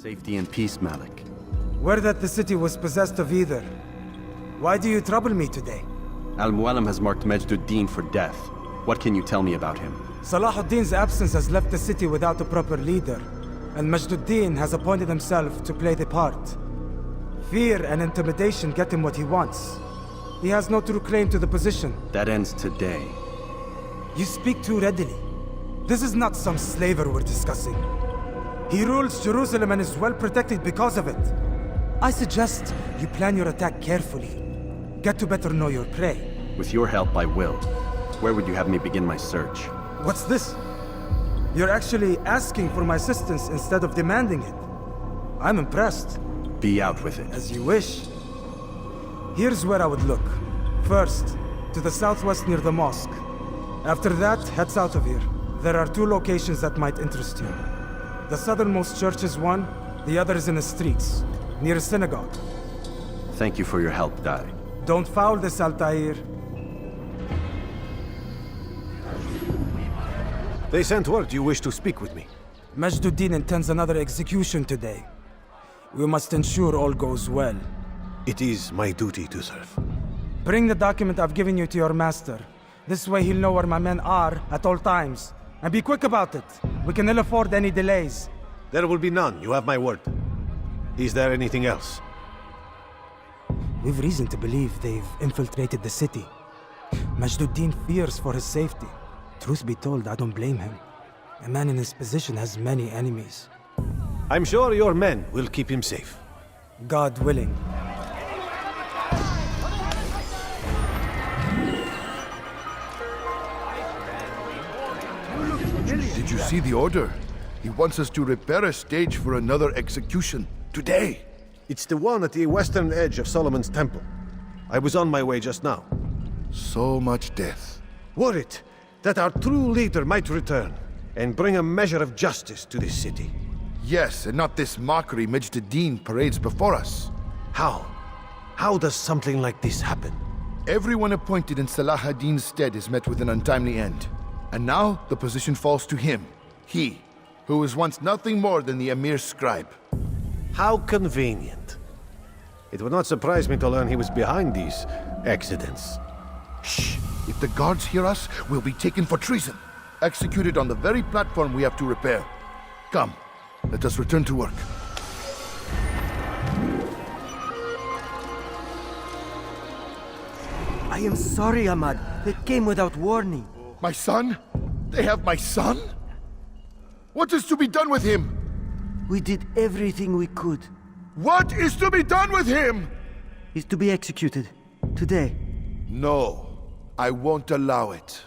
Safety and peace, Malik. Word that the city was possessed of either. Why do you trouble me today? Al-Mualim has marked Majduddin for death. What can you tell me about him? Salahuddin's absence has left the city without a proper leader, and Majduddin has appointed himself to play the part. Fear and intimidation get him what he wants. He has no true claim to the position. That ends today. You speak too readily. This is not some slaver we're discussing. He rules Jerusalem and is well protected because of it. I suggest you plan your attack carefully. Get to better know your prey. With your help, I will. Where would you have me begin my search? What's this? You're actually asking for my assistance instead of demanding it. I'm impressed. Be out with it. As you wish. Here's where I would look. First, to the southwest near the mosque. After that, head south of here. There are two locations that might interest you. The southernmost church is one, the other is in the streets, near a synagogue. Thank you for your help, Dai. Don't foul this, Altair. They sent word you wish to speak with me. Majduddin intends another execution today. We must ensure all goes well. It is my duty to serve. Bring the document I've given you to your master. This way he'll know where my men are at all times. And be quick about it. We can ill afford any delays. There will be none, you have my word. Is there anything else? We've reason to believe they've infiltrated the city. Majduddin fears for his safety. Truth be told, I don't blame him. A man in his position has many enemies. I'm sure your men will keep him safe. God willing. Did you see the order? He wants us to repair a stage for another execution. Today! It's the one at the western edge of Solomon's temple. I was on my way just now. So much death. Worried that our true leader might return and bring a measure of justice to this city. Yes, and not this mockery Majduddin parades before us. How? How does something like this happen? Everyone appointed in Salah ad-Din's stead is met with an untimely end. And now, the position falls to him. He, who was once nothing more than the Emir's scribe. How convenient. It would not surprise me to learn he was behind these accidents. Shh! If the guards hear us, we'll be taken for treason. Executed on the very platform we have to repair. Come, let us return to work. I am sorry, Ahmad. They came without warning. My son? They have my son? What is to be done with him? We did everything we could. What is to be done with him? He's to be executed. Today. No, I won't allow it.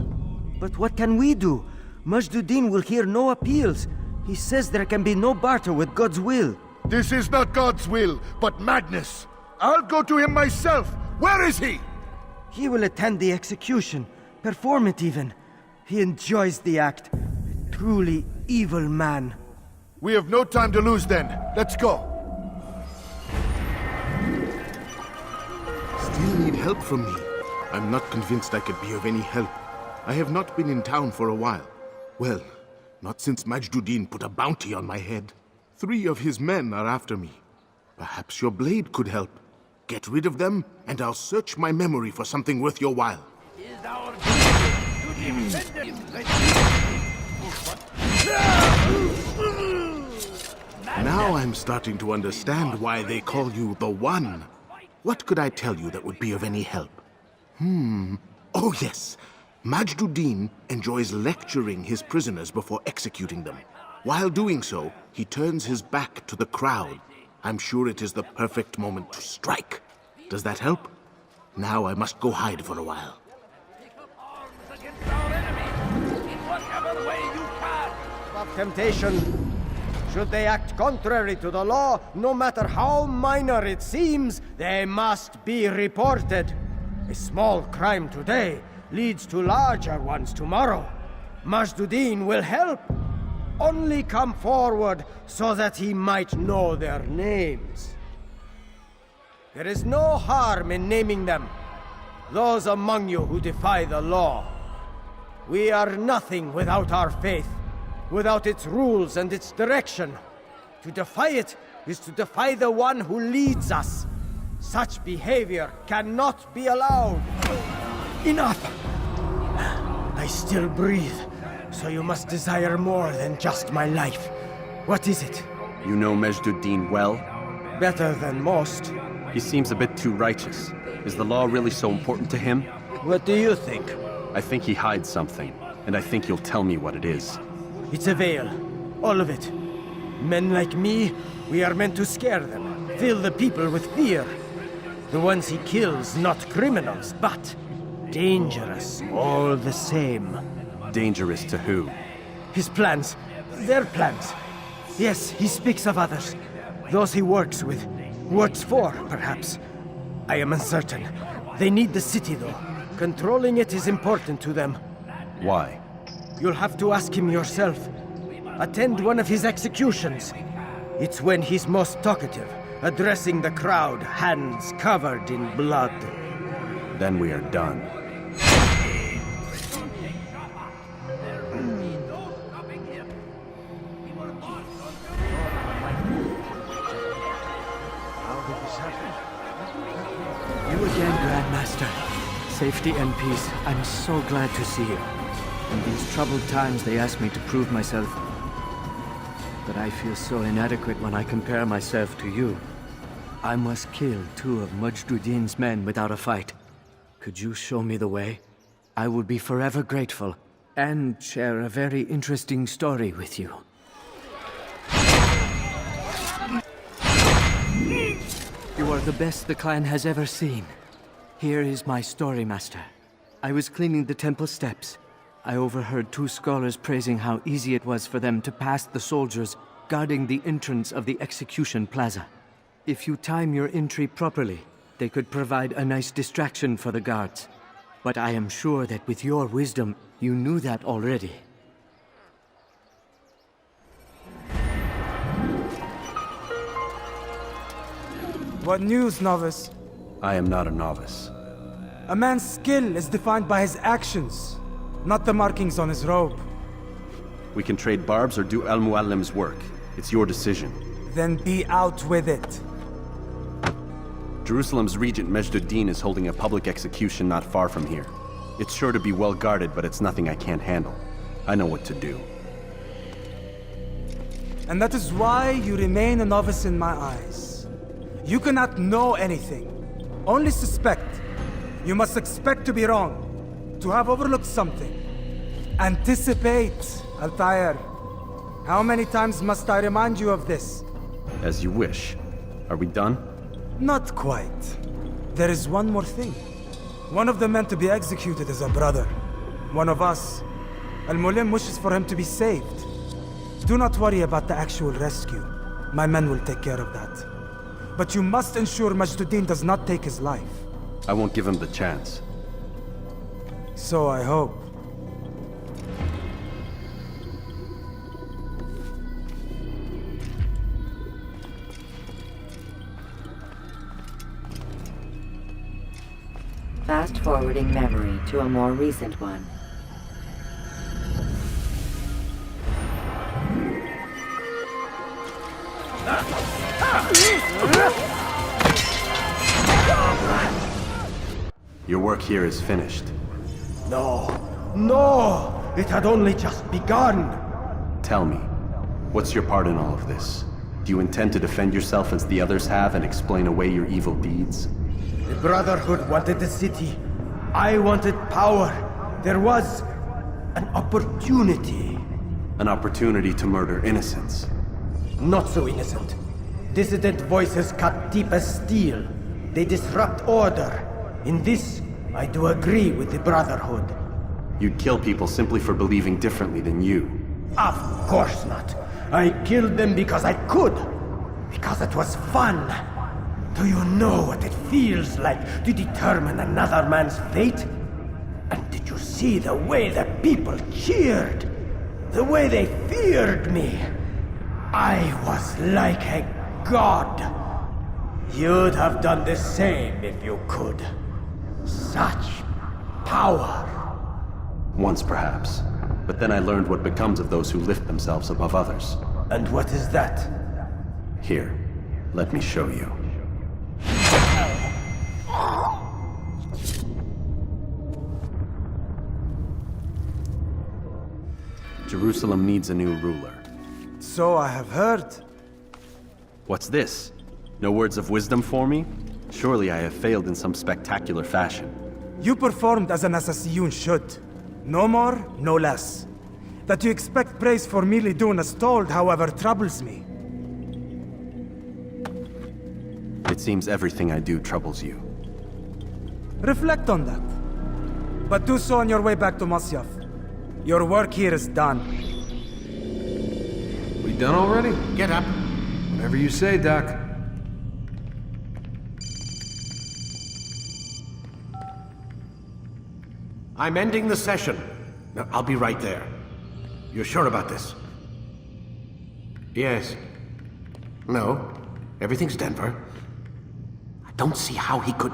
But what can we do? Majduddin will hear no appeals. He says there can be no barter with God's will. This is not God's will, but madness. I'll go to him myself. Where is he? He will attend the execution. Perform it even. He enjoys the act. A truly evil man. We have no time to lose then. Let's go. Still need help from me. I'm not convinced I could be of any help. I have not been in town for a while. Well, not since Majduddin put a bounty on my head. 3 of his men are after me. Perhaps your blade could help. Get rid of them, and I'll search my memory for something worth your while. Now I'm starting to understand why they call you the One. What could I tell you that would be of any help? Oh yes. Majduddin enjoys lecturing his prisoners before executing them. While doing so, he turns his back to the crowd. I'm sure it is the perfect moment to strike. Does that help? Now I must go hide for a while. Of temptation. Should they act contrary to the law, no matter how minor it seems, they must be reported. A small crime today leads to larger ones tomorrow. Majduddin will help. Only come forward so that he might know their names. There is no harm in naming them. Those among you who defy the law. We are nothing without our faith, without its rules and its direction. To defy it is to defy the one who leads us. Such behavior cannot be allowed. Enough! I still breathe, so you must desire more than just my life. What is it? You know Majd-ud-Din well? Better than most. He seems a bit too righteous. Is the law really so important to him? What do you think? I think he hides something, and I think you'll tell me what it is. It's a veil. All of it. Men like me, we are meant to scare them, fill the people with fear. The ones he kills, not criminals, but dangerous all the same. Dangerous to who? His plans, their plans. Yes, he speaks of others. Those he works with, works for, perhaps. I am uncertain. They need the city, though. Controlling it is important to them. Why? You'll have to ask him yourself. Attend one of his executions. It's when he's most talkative, addressing the crowd, hands covered in blood. Then we are done. You again, Grandmaster. Safety and peace. I'm so glad to see you. In these troubled times, they ask me to prove myself. But I feel so inadequate when I compare myself to you. I must kill 2 of Majd-ud-Din's men without a fight. Could you show me the way? I would be forever grateful, and share a very interesting story with you. You are the best the clan has ever seen. Here is my story, Master. I was cleaning the temple steps. I overheard 2 scholars praising how easy it was for them to pass the soldiers guarding the entrance of the execution plaza. If you time your entry properly, they could provide a nice distraction for the guards. But I am sure that with your wisdom, you knew that already. What news, novice? I am not a novice. A man's skill is defined by his actions, not the markings on his robe. We can trade barbs or do Al-Muallim's work. It's your decision. Then be out with it. Jerusalem's regent Majd-ud-Din is holding a public execution not far from here. It's sure to be well guarded, but it's nothing I can't handle. I know what to do. And that is why you remain a novice in my eyes. You cannot know anything, only suspect. You must expect to be wrong, to have overlooked something. Anticipate, Altair. How many times must I remind you of this? As you wish. Are we done? Not quite. There is one more thing. One of the men to be executed is a brother. One of us. Al-Mulim wishes for him to be saved. Do not worry about the actual rescue. My men will take care of that. But you must ensure Majd-ud-Din does not take his life. I won't give him the chance. So I hope. Fast-forwarding memory to a more recent one. Your work here is finished. No, no! It had only just begun! Tell me, what's your part in all of this? Do you intend to defend yourself as the others have and explain away your evil deeds? The Brotherhood wanted the city. I wanted power. There was an opportunity. An opportunity to murder innocents. Not so innocent. Dissident voices cut deep as steel. They disrupt order. In this, I do agree with the Brotherhood. You'd kill people simply for believing differently than you. Of course not. I killed them because I could. Because it was fun. Do you know what it feels like to determine another man's fate? And did you see the way the people cheered? The way they feared me? I was like a god. You'd have done the same if you could. Such power. Once, perhaps. But then I learned what becomes of those who lift themselves above others. And what is that? Here, let me show you. Jerusalem needs a new ruler. So I have heard. What's this? No words of wisdom for me? Surely I have failed in some spectacular fashion. You performed as an Assassiyun should. No more, no less. That you expect praise for merely doing as told, however, troubles me. It seems everything I do troubles you. Reflect on that. But do so on your way back to Masyaf. Your work here is done. We done already? Get up. Whatever you say, Doc. I'm ending the session. No, I'll be right there. You're sure about this? Yes. No. Everything's Denver. I don't see how he could...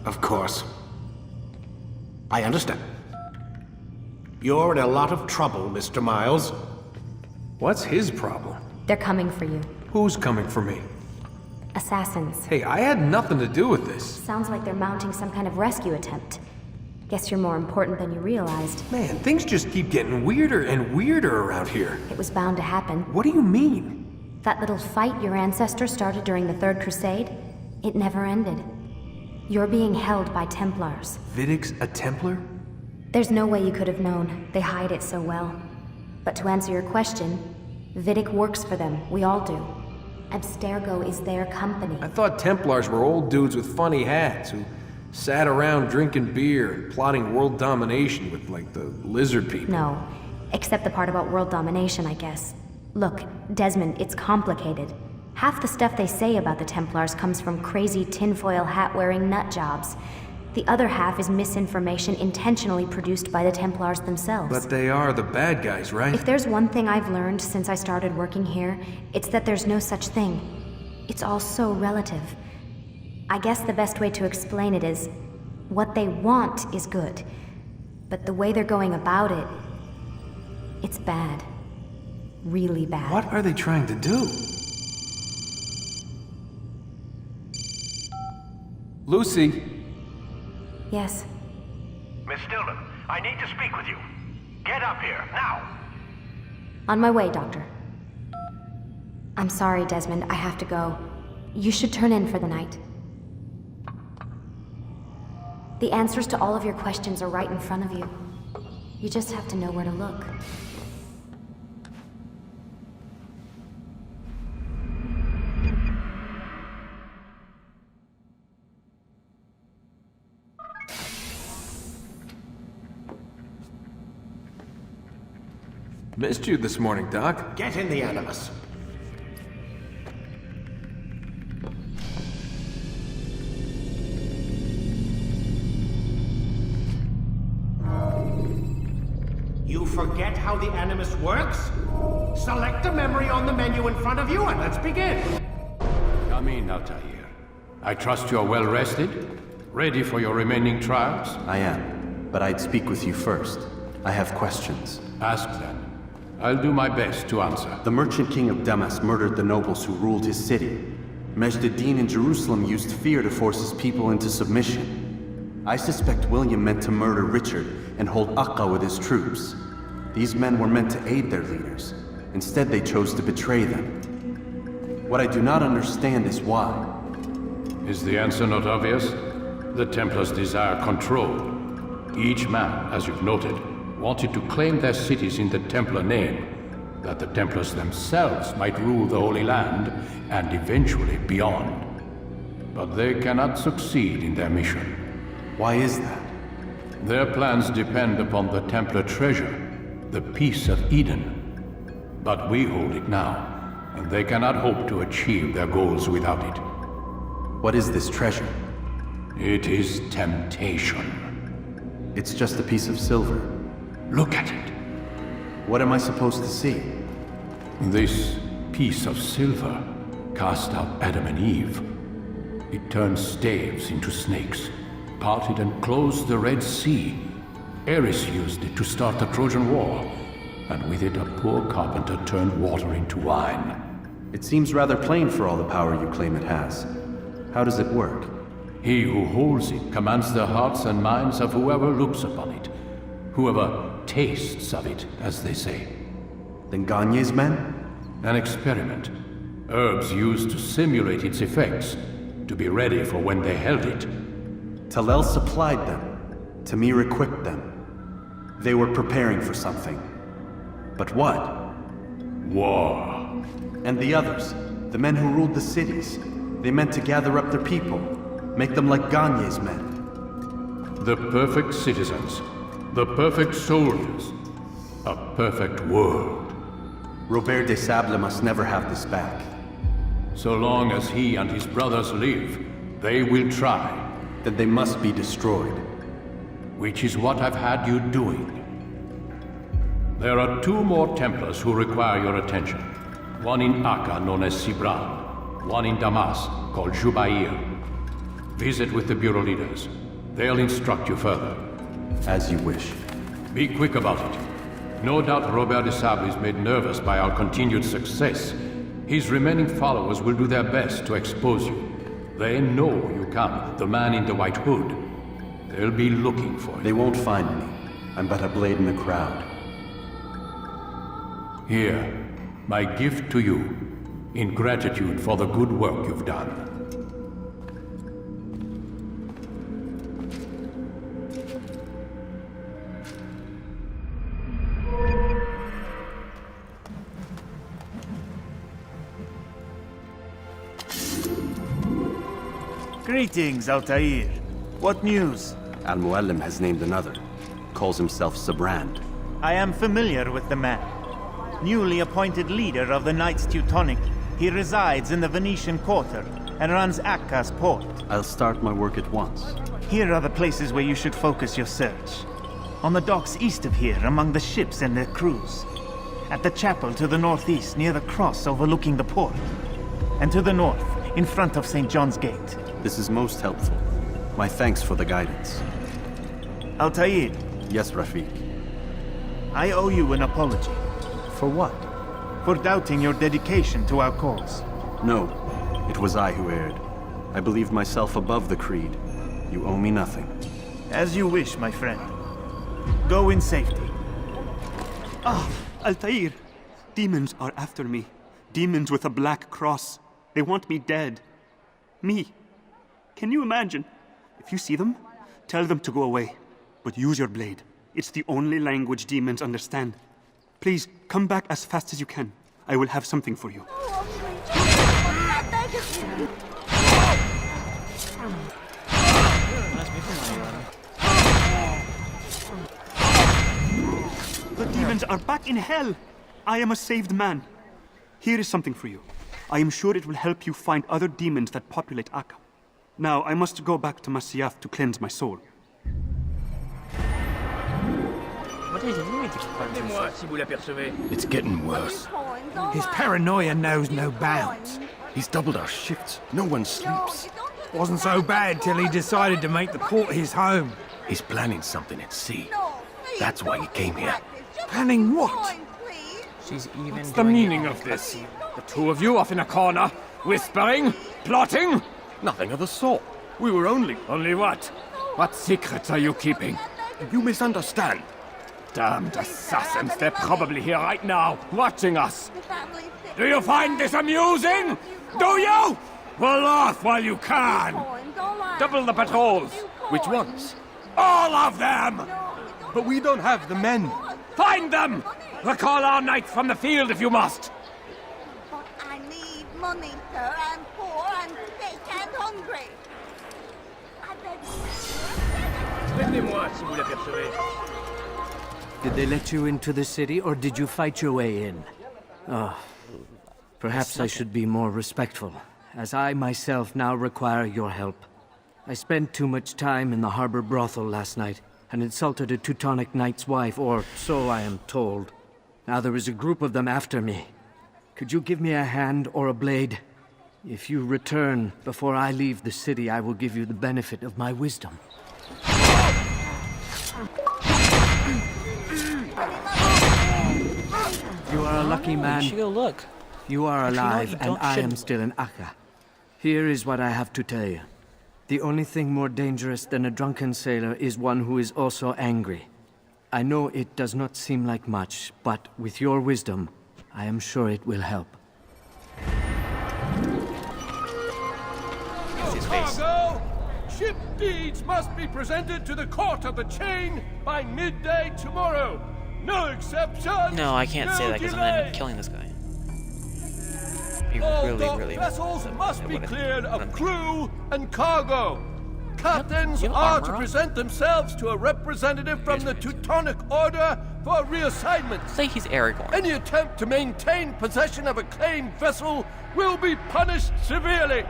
Of course. I understand. You're in a lot of trouble, Mr. Miles. What's his problem? They're coming for you. Who's coming for me? Assassins. Hey, I had nothing to do with this. Sounds like they're mounting some kind of rescue attempt. Guess you're more important than you realized. Man, things just keep getting weirder and weirder around here. It was bound to happen. What do you mean? That little fight your ancestors started during the Third Crusade, it never ended. You're being held by Templars. Vidic's a Templar? There's no way you could have known. They hide it so well. But to answer your question, Vidic works for them. We all do. Abstergo is their company. I thought Templars were old dudes with funny hats who sat around drinking beer and plotting world domination with, like, the lizard people. No, except the part about world domination, I guess. Look, Desmond, it's complicated. Half the stuff they say about the Templars comes from crazy tinfoil hat-wearing nut jobs. The other half is misinformation intentionally produced by the Templars themselves. But they are the bad guys, right? If there's one thing I've learned since I started working here, it's that there's no such thing. It's all so relative. I guess the best way to explain it is, what they want is good, but the way they're going about it, it's bad. Really bad. What are they trying to do? Lucy? Yes. Miss Stillman, I need to speak with you. Get up here, now! On my way, Doctor. I'm sorry, Desmond, I have to go. You should turn in for the night. The answers to all of your questions are right in front of you. You just have to know where to look. Missed you this morning, Doc. Get in the Animus. You forget how the Animus works? Select a memory on the menu in front of you and let's begin. Come in, Altair. I trust you are well rested? Ready for your remaining trials? I am, but I'd speak with you first. I have questions. Ask then. I'll do my best to answer. The merchant king of Damas murdered the nobles who ruled his city. Majd-ad-Din in Jerusalem used fear to force his people into submission. I suspect William meant to murder Richard and hold Akka with his troops. These men were meant to aid their leaders. Instead, they chose to betray them. What I do not understand is why. Is the answer not obvious? The Templars desire control. Each man, as you've noted, wanted to claim their cities in the Templar name, that the Templars themselves might rule the Holy Land and eventually beyond. But they cannot succeed in their mission. Why is that? Their plans depend upon the Templar treasure, the Peace of Eden. But we hold it now, and they cannot hope to achieve their goals without it. What is this treasure? It is temptation. It's just a piece of silver. Look at it. What am I supposed to see? This piece of silver cast out Adam and Eve. It turned staves into snakes, parted and closed the Red Sea. Ares used it to start the Trojan War, and with it a poor carpenter turned water into wine. It seems rather plain for all the power you claim it has. How does it work? He who holds it commands the hearts and minds of whoever looks upon it. Whoever tastes of it, as they say. Then Gagne's men? An experiment. Herbs used to simulate its effects, to be ready for when they held it. Talel supplied them. Tamir equipped them. They were preparing for something. But what? War. And the others, the men who ruled the cities, they meant to gather up their people, make them like Gagne's men. The perfect citizens, the perfect soldiers, a perfect world. Robert de Sable must never have this back. So long as he and his brothers live, they will try. Then they must be destroyed. Which is what I've had you doing. There are 2 more Templars who require your attention. One in Akka, known as Sibran. One in Damas, called Jubair. Visit with the Bureau leaders. They'll instruct you further. As you wish. Be quick about it. No doubt Robert de Sable is made nervous by our continued success. His remaining followers will do their best to expose you. They know you come, the man in the white hood. They'll be looking for you. They won't find me. I'm but a blade in the crowd. Here, my gift to you, in gratitude for the good work you've done. Greetings, Altair. What news? Al-Mualim has named another. Calls himself Sabrand. I am familiar with the man. Newly appointed leader of the Knights Teutonic, he resides in the Venetian Quarter and runs Akka's port. I'll start my work at once. Here are the places where you should focus your search. On the docks east of here, among the ships and their crews. At the chapel to the northeast, near the cross overlooking the port. And to the north, in front of St. John's Gate. This is most helpful. My thanks for the guidance. Altair. Yes, Rafiq. I owe you an apology. For what? For doubting your dedication to our cause. No, it was I who erred. I believed myself above the creed. You owe me nothing. As you wish, my friend. Go in safety. Ah, Altair! Demons are after me. Demons with a black cross. They want me dead. Me. Can you imagine? If you see them, tell them to go away. But use your blade. It's the only language demons understand. Please, come back as fast as you can. I will have something for you. The demons are back in hell! I am a saved man. Here is something for you. I am sure it will help you find other demons that populate Akka. Now, I must go back to Masyaf to cleanse my soul. It's getting worse. His paranoia knows no bounds. He's doubled our shifts. No one sleeps. Wasn't so bad till he decided to make the port his home. He's planning something at sea. That's why he came here. Planning what? What's the meaning of this? The 2 of you off in a corner, whispering, plotting? Nothing of the sort. We were only... Only what? What secrets are you keeping? You misunderstand. Damned assassins, they're probably here right now, watching us. Do you find this amusing? Do you? Well, laugh while you can. Double the patrols. Which ones? All of them! But we don't have the men. Find them! Recall our knights from the field if you must. But I need money, sir. I'm poor and sick and hungry. I beg you. Did they let you into the city, or did you fight your way in? Oh, perhaps I should be more respectful, as I myself now require your help. I spent too much time in the harbor brothel last night, and insulted a Teutonic knight's wife, or so I am told. Now there is a group of them after me. Could you give me a hand or a blade? If you return before I leave the city, I will give you the benefit of my wisdom. You are a lucky man. We should go look. You are But you know, alive, you and don't I am shouldn't- still in Akka. Here is what I have to tell you. The only thing more dangerous than a drunken sailor is one who is also angry. I know it does not seem like much, but with your wisdom, I am sure it will help. Cargo! Ship deeds must be presented to the court of the chain by midday tomorrow. No exceptions. No, I can't say no that because I'm delay. in killing this guy. Be All really, dock really. vessels must be what I- cleared what of I'm- crew and cargo. Captains You have are armor to on? present themselves to a representative from the Teutonic Order for reassignment. Say he's Aragorn. Any attempt to maintain possession of a claimed vessel will be punished severely.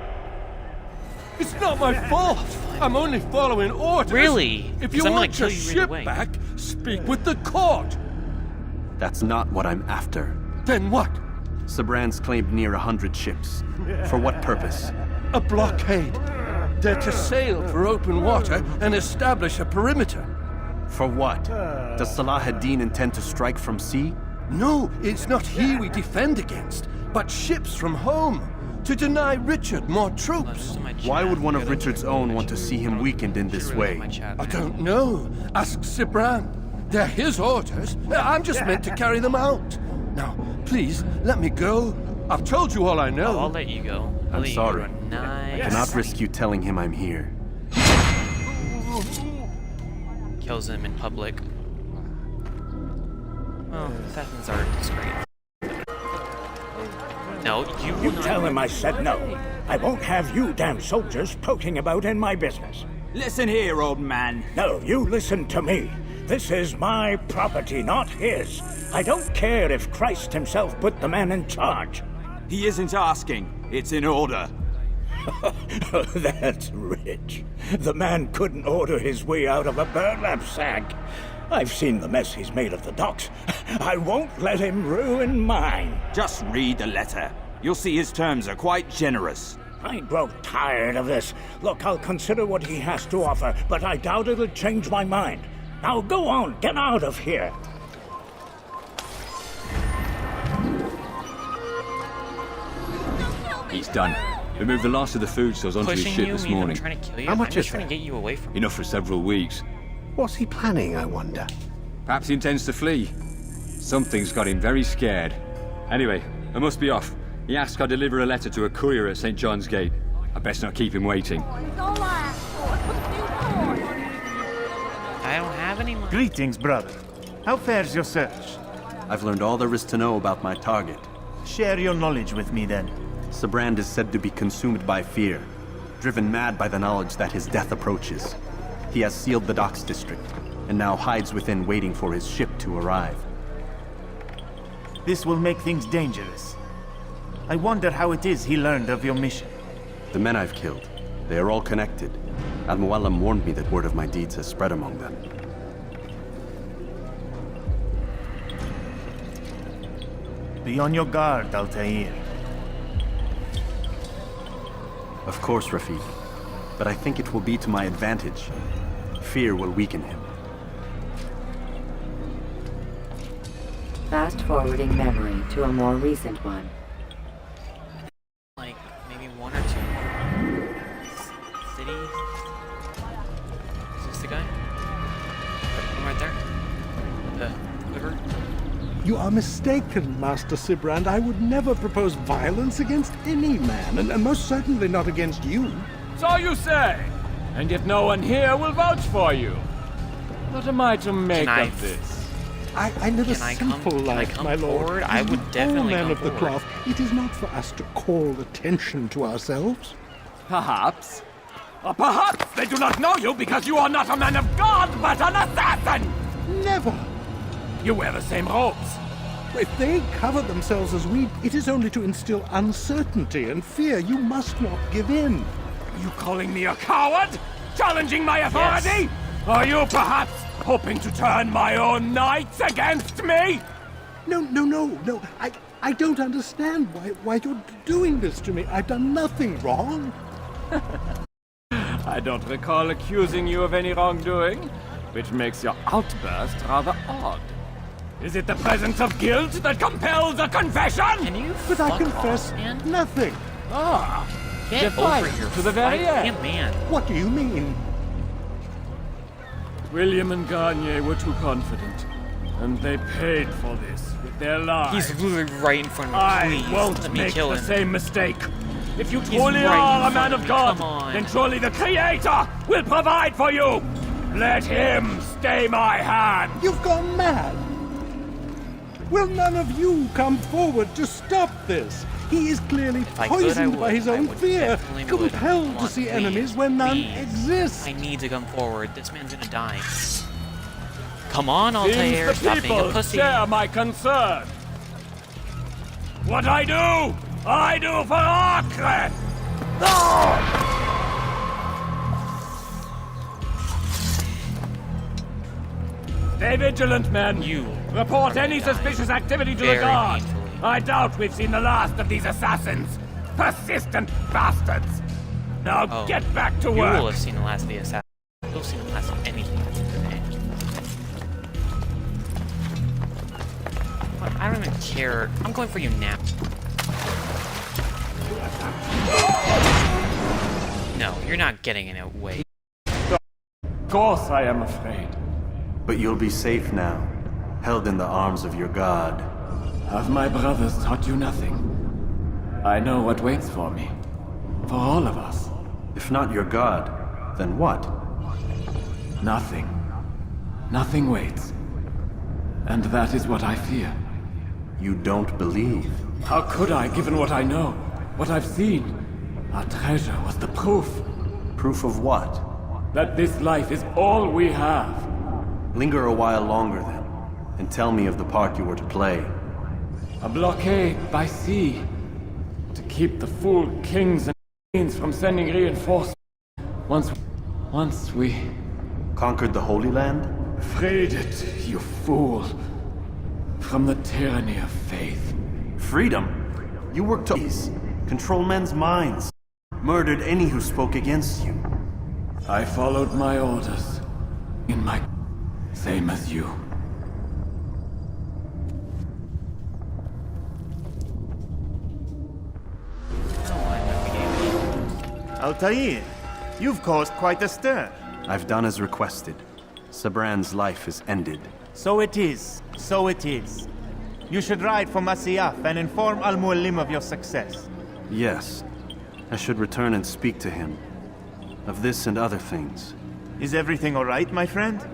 It's not my fault. I'm only following orders. Really? If 'Cause you I'm gonna want kill your you either ship way. back, speak with the court. That's not what I'm after. Then what? Sabrand's claimed near 100 ships. For what purpose? A blockade. They're to sail for open water and establish a perimeter. For what? Does Salah ad-Din intend to strike from sea? No, it's not he we defend against, but ships from home. To deny Richard more troops. Why would one of Richard's own want to see him weakened in this way? I don't know. Ask Sibran. They're his orders. I'm just meant to carry them out. Now, please, let me go. I've told you all I know. I'll let you go. I'll I'm let you sorry. go to a nice. I cannot risk you telling him I'm here. Kills him in public. Well, assassins are discreet. No, you will You not. tell him I said no. I won't have you damn soldiers poking about in my business. Listen here, old man. No, you listen to me. This is my property, not his. I don't care if Christ himself put the man in charge. He isn't asking. It's in order. That's rich. The man couldn't order his way out of a burlap sack. I've seen the mess he's made of the docks. I won't let him ruin mine. Just read the letter. You'll see his terms are quite generous. I grow tired of this. Look, I'll consider what he has to offer, but I doubt it'll change my mind. Now go on, get out of here. He's done. We moved the last of the food stores onto his Pushing ship you, this mean I'm morning. trying to kill you? How much I'm just is trying there? to get you away from me. Enough for several weeks. What's he planning, I wonder? Perhaps he intends to flee. Something's got him very scared. Anyway, I must be off. He asked I deliver a letter to a courier at St. John's Gate. I best not keep him waiting. I don't have any money. Greetings, brother. How fares your search? I've learned all there is to know about my target. Share your knowledge with me, then. Sabrand is said to be consumed by fear, driven mad by the knowledge that his death approaches. He has sealed the docks district, and now hides within waiting for his ship to arrive. This will make things dangerous. I wonder how it is he learned of your mission. The men I've killed, they are all connected. Al-Mualim warned me that word of my deeds has spread among them. Be on your guard, Altair. Of course, Rafik. But I think it will be to my advantage. Fear will weaken him. Fast forwarding memory to a more recent one. Like maybe one or two cities. Is this the guy? One right there. The river. You are mistaken, Master Sibrand. I would never propose violence against any man, and most certainly not against you. So you say, and yet no one here will vouch for you. What am I to make of this? I live a simple life, my lord. forward? I would All definitely men come of the forward. cloth. It is not for us to call attention to ourselves. Perhaps. Or perhaps they do not know you because you are not a man of God, but an assassin! Never. You wear the same robes. If they cover themselves as we, it is only to instill uncertainty and fear. You must not give in. Are you calling me a coward? Challenging my authority? Are you perhaps hoping to turn my own knights against me? No. I don't understand why you're doing this to me. I've done nothing wrong. I don't recall accusing you of any wrongdoing, which makes your outburst rather odd. Is it the presence of guilt that compels a confession? Can you But I fuck confess off, man? nothing. Ah, Get defiant over your to the very fight, end. man. What do you mean? William and Garnier were too confident, and they paid for this with their lives. He's literally right in front of me. I Please, won't let me make kill the him. same mistake. If you He's truly right are in a man front of of me, God, come on. then surely the Creator will provide for you. Let him stay my hand. You've gone mad. Will none of you come forward to stop this? He is clearly If I could, I poisoned by would. his I own would, fear, definitely would. compelled Come to on, see please, enemies where none please. exist. I need to come forward. This man's gonna die. Come on, Seems Altair. the Stop being a people pussy. share my concern. What I do for Acre. Stay vigilant, men. You report are any gonna die suspicious activity to the very guard. painfully. I doubt we've seen the last of these assassins. Persistent bastards. Now Oh, get back to you work. will have seen the last of the assassin. You'll have seen the last of anything that's today. I don't even care. I'm going for you now. No, you're not getting in it. Wait. Of course I am afraid. But you'll be safe now, held in the arms of your god. Have my brothers taught you nothing? I know what waits for me. For all of us. If not your god, then what? Nothing. Nothing waits. And that is what I fear. You don't believe. How could I, given what I know? What I've seen? Our treasure was the proof. Proof of what? That this life is all we have. Linger a while longer then, and tell me of the part you were to play. A blockade by sea. To keep the fool kings and queens from sending reinforcements. Once we Conquered the Holy Land? freed it, you fool. From the tyranny of faith. Freedom? You worked to peace, control men's minds, murdered any who spoke against you. I followed my orders. In my... same as you. Altair, you've caused quite a stir. I've done as requested. Sabran's life is ended. So it is. So it is. You should ride for Masyaf and inform Al-Mualim of your success. Yes. I should return and speak to him. Of this and other things. Is everything all right, my friend?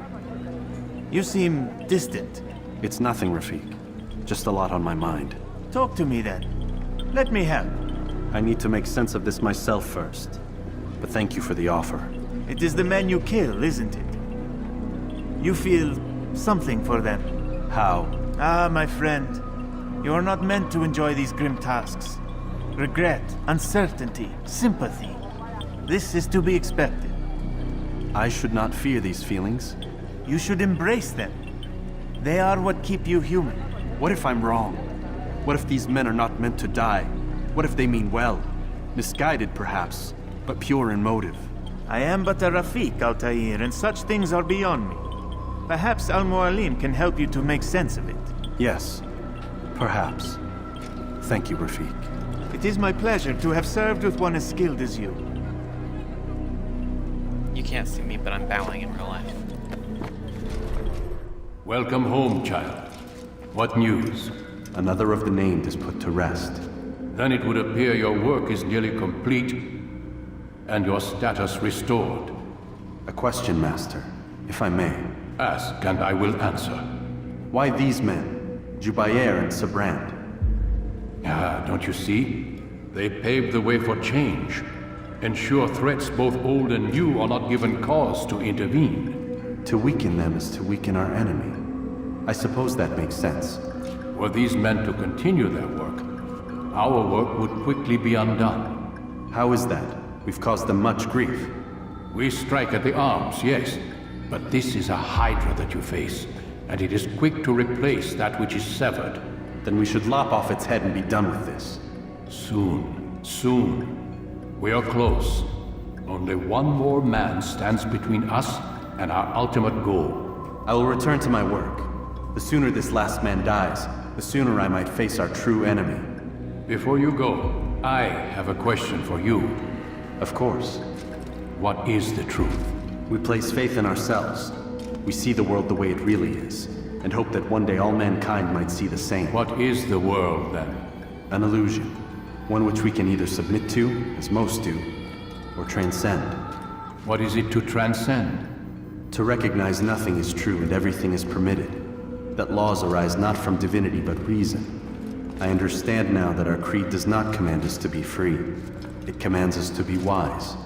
You seem distant. It's nothing, Rafik. Just a lot on my mind. Talk to me then. Let me help. I need to make sense of this myself first. But thank you for the offer. It is the men you kill, isn't it? You feel something for them. How? Ah, my friend. You are not meant to enjoy these grim tasks. Regret, uncertainty, sympathy. This is to be expected. I should not fear these feelings. You should embrace them. They are what keep you human. What if I'm wrong? What if these men are not meant to die? What if they mean well? Misguided, perhaps, but pure in motive. I am but a Rafik, Altair, and such things are beyond me. Perhaps Al-Mualim can help you to make sense of it. Yes, perhaps. Thank you, Rafik. It is my pleasure to have served with one as skilled as you. You can't see me, but I'm bowing in real life. Welcome home, child. What news? Another of the named is put to rest. Then it would appear your work is nearly complete and your status restored. A question, Master, if I may. Ask and I will answer. Why these men? Jubayer and Sabrand? Ah, don't you see? They paved the way for change. Ensure threats both old and new are not given cause to intervene. To weaken them is to weaken our enemy. I suppose that makes sense. Were these men to continue their work, our work would quickly be undone. How is that? We've caused them much grief. We strike at the arms, yes, but this is a hydra that you face, and it is quick to replace that which is severed. Then we should lop off its head and be done with this. Soon, soon. We are close. Only one more man stands between us and our ultimate goal. I will return to my work. The sooner this last man dies, the sooner I might face our true enemy. Before you go, I have a question for you. Of course. What is the truth? We place faith in ourselves. We see the world the way it really is, and hope that one day all mankind might see the same. What is the world, then? An illusion. One which we can either submit to, as most do, or transcend. What is it to transcend? To recognize nothing is true and everything is permitted. That laws arise not from divinity but reason. I understand now that our creed does not command us to be free. It commands us to be wise.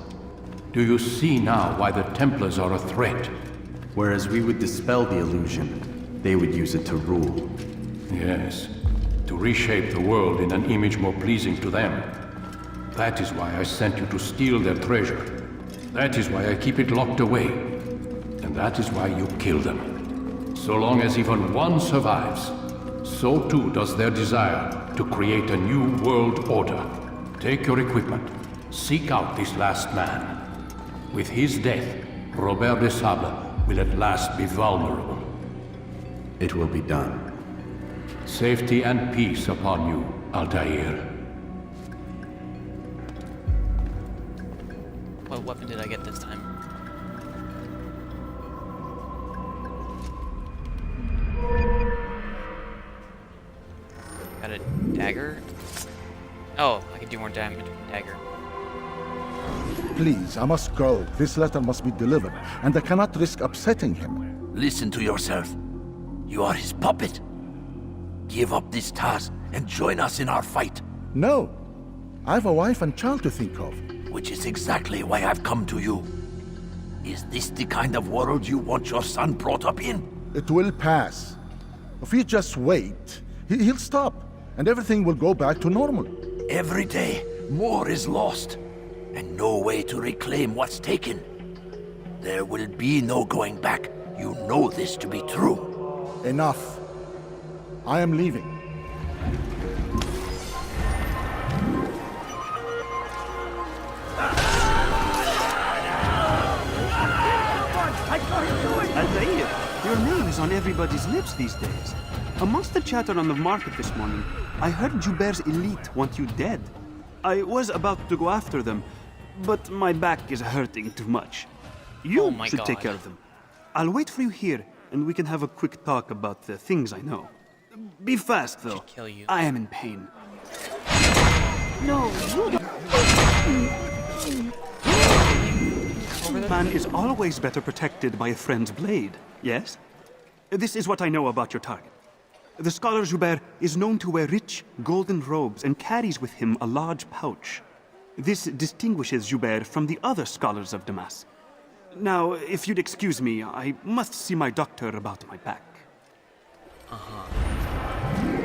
Do you see now why the Templars are a threat? Whereas we would dispel the illusion, they would use it to rule. Yes, to reshape the world in an image more pleasing to them. That is why I sent you to steal their treasure. That is why I keep it locked away. And that is why you kill them. So long as even one survives, so too does their desire to create a new world order. Take your equipment. Seek out this last man. With his death, Robert de Sable will at last be vulnerable. It will be done. Safety and peace upon you, Altair. What weapon did I get this time? Got a dagger? Oh, I can do more damage with a dagger. Please, I must go. This letter must be delivered, and I cannot risk upsetting him. Listen to yourself. You are his puppet. Give up this task and join us in our fight. No. I have a wife and child to think of. Which is exactly why I've come to you. Is this the kind of world you want your son brought up in? It will pass. If we just wait, he'll stop, and everything will go back to normal. Every day, more is lost, and no way to reclaim what's taken. There will be no going back. You know this to be true. Enough. I am leaving. Altair, your name is on everybody's lips these days. Amongst the chatter on the market this morning, I heard Joubert's elite want you dead. I was about to go after them, but my back is hurting too much. You should take care of them. I'll wait for you here, and we can have a quick talk about the things I know. Be fast, though. Kill you. I am in pain. No, Man is always better protected by a friend's blade, yes? This is what I know about your target. The scholar Joubert is known to wear rich, golden robes and carries with him a large pouch. This distinguishes Joubert from the other scholars of Damas. Now, if you'd excuse me, I must see my doctor about my back.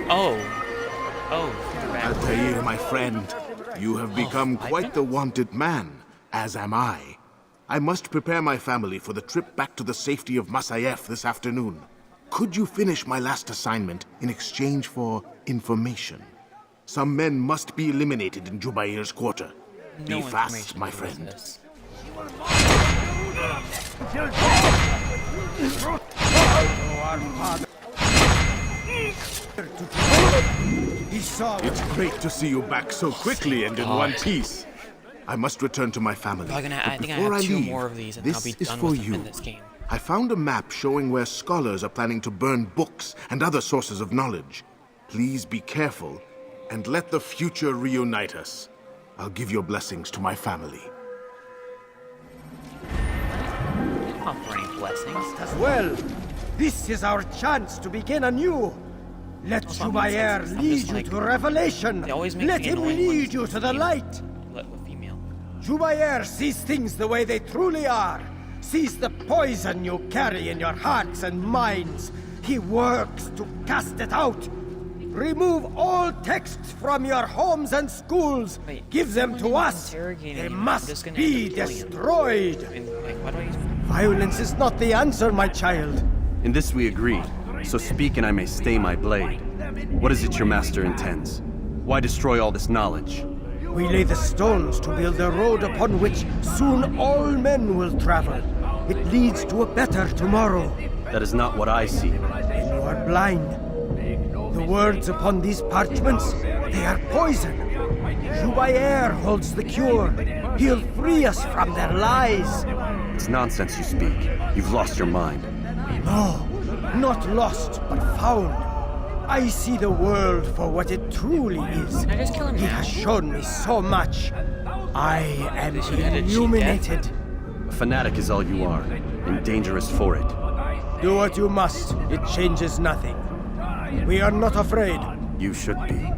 Oh, Altair, my friend, you have become quite the wanted man, as am I. I must prepare my family for the trip back to the safety of Masyaf this afternoon. Could you finish my last assignment in exchange for information? Some men must be eliminated in Jubair's quarter. Be fast, my friend. It's great to see you back so quickly and in one piece. I must return to my family. I think I Before have two leave, more of these and then I'll be this is done for with them you. in this game. I found a map showing where scholars are planning to burn books and other sources of knowledge. Please be careful and let the future reunite us. I'll give your blessings to my family. Offering blessings. Well, this is our chance to begin anew. Let Joubair lead you to revelation. Let him lead you to the light. Joubair sees things the way they truly are. Sees the poison you carry in your hearts and minds. He works to cast it out. Remove all texts from your homes and schools. Give them to us. They must be destroyed. Violence is not the answer, my child. In this we agreed, so speak and I may stay my blade. What is it your master intends? Why destroy all this knowledge? We lay the stones to build a road upon which soon all men will travel. It leads to a better tomorrow. That is not what I see. In are blind. The words upon these parchments, they are poison. Jubayer holds the cure. He'll free us from their lies. It's nonsense you speak. You've lost your mind. No, not lost, but found. I see the world for what it truly is. He has shown me so much. I am illuminated. A fanatic is all you are, and dangerous for it. Do what you must. It changes nothing. We are not afraid. You should be.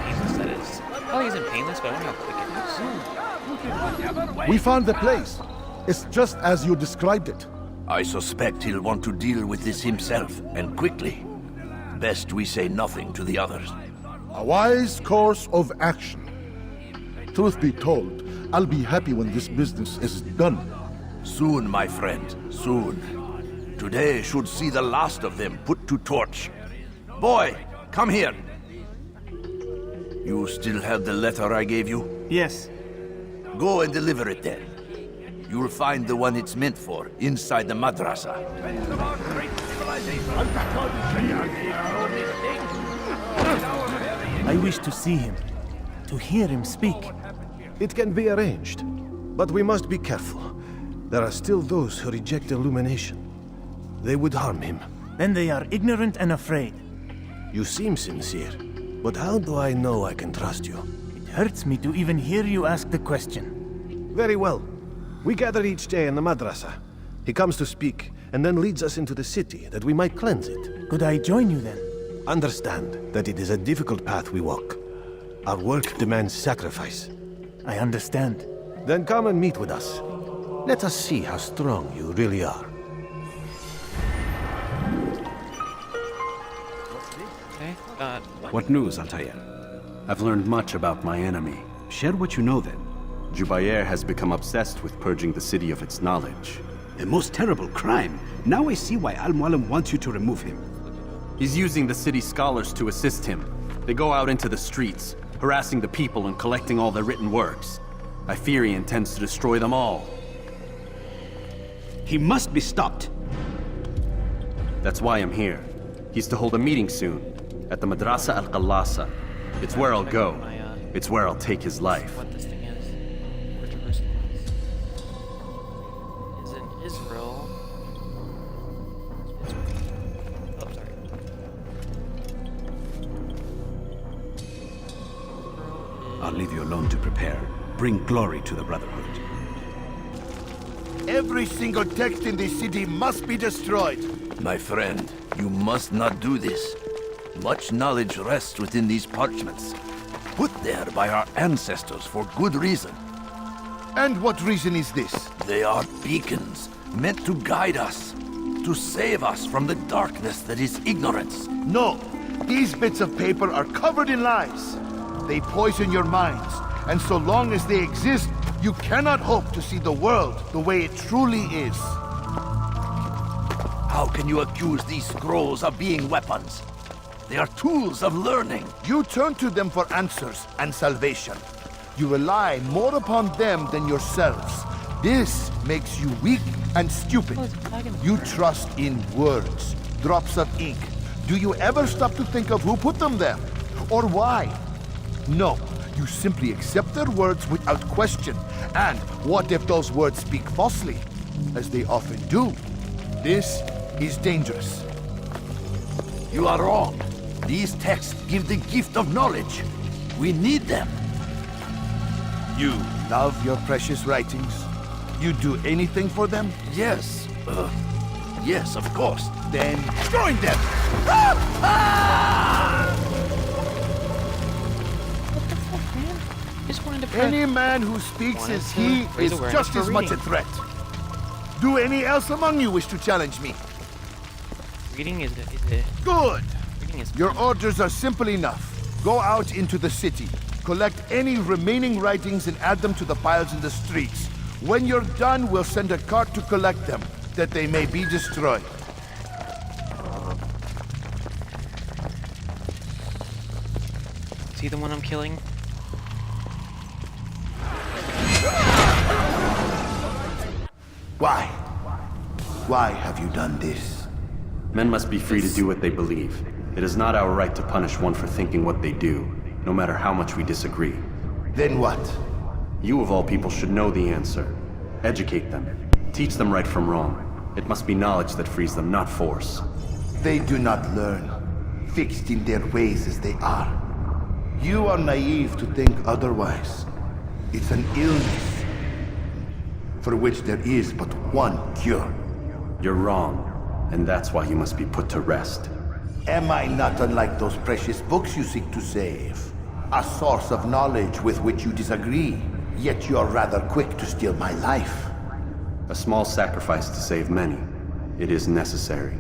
Painless that is. Oh, he's in painless, but I wonder how quick it is. We found the place. It's just as you described it. I suspect he'll want to deal with this himself, and quickly. Best we say nothing to the others. A wise course of action. Truth be told, I'll be happy when this business is done. Soon, my friend, soon. Today should see the last of them put to torch. Boy, come here. You still have the letter I gave you? Yes. Go and deliver it then. You'll find the one it's meant for inside the madrasa. I wish to see him, to hear him speak. It can be arranged, but we must be careful. There are still those who reject illumination. They would harm him. Then they are ignorant and afraid. You seem sincere, but how do I know I can trust you? It hurts me to even hear you ask the question. Very well. We gather each day in the madrasa. He comes to speak, and then leads us into the city, that we might cleanse it. Could I join you then? Understand that it is a difficult path we walk. Our work demands sacrifice. I understand. Then come and meet with us. Let us see how strong you really are. Okay, What news, Altair? I've learned much about my enemy. Share what you know then. Jubayer has become obsessed with purging the city of its knowledge. A most terrible crime. Now I see why Al-Mualim wants you to remove him. He's using the city scholars to assist him. They go out into the streets, harassing the people and collecting all their written works. I fear he intends to destroy them all. He must be stopped. That's why I'm here. He's to hold a meeting soon, at the Madrasa Al-Qallasa. It's where I'll go. It's where I'll take his life. What this thing is. Is in Israel. Oh, sorry. I'll leave you alone to prepare. Bring glory to the Brotherhood. Every single text in this city must be destroyed. My friend, you must not do this. Much knowledge rests within these parchments, put there by our ancestors for good reason. And what reason is this? They are beacons, meant to guide us, to save us from the darkness that is ignorance. No, these bits of paper are covered in lies. They poison your minds, and so long as they exist, you cannot hope to see the world the way it truly is. How can you accuse these scrolls of being weapons? They are tools of learning. You turn to them for answers and salvation. You rely more upon them than yourselves. This makes you weak and stupid. You trust in words, drops of ink. Do you ever stop to think of who put them there? Or why? No, you simply accept their words without question. And what if those words speak falsely? As they often do. This is dangerous. You are wrong. These texts give the gift of knowledge. We need them. You love your precious writings? You do anything for them? Yes. Yes, of course. Then join them! Just wanted to Any man who speaks as he is just as much a threat. Do any else among you wish to challenge me? Reading is Good! Reading is Your orders are simple enough. Go out into the city, collect any remaining writings and add them to the piles in the streets. When you're done, we'll send a cart to collect them, that they may be destroyed. See the one I'm killing? Why? Why have you done this? Men must be free to do what they believe. It is not our right to punish one for thinking what they do, no matter how much we disagree. Then what? You of all people should know the answer. Educate them. Teach them right from wrong. It must be knowledge that frees them, not force. They do not learn, fixed in their ways as they are. You are naive to think otherwise. It's an illness for which there is but one cure. You're wrong, and that's why you must be put to rest. Am I not unlike those precious books you seek to save? A source of knowledge with which you disagree, yet you are rather quick to steal my life. A small sacrifice to save many. It is necessary.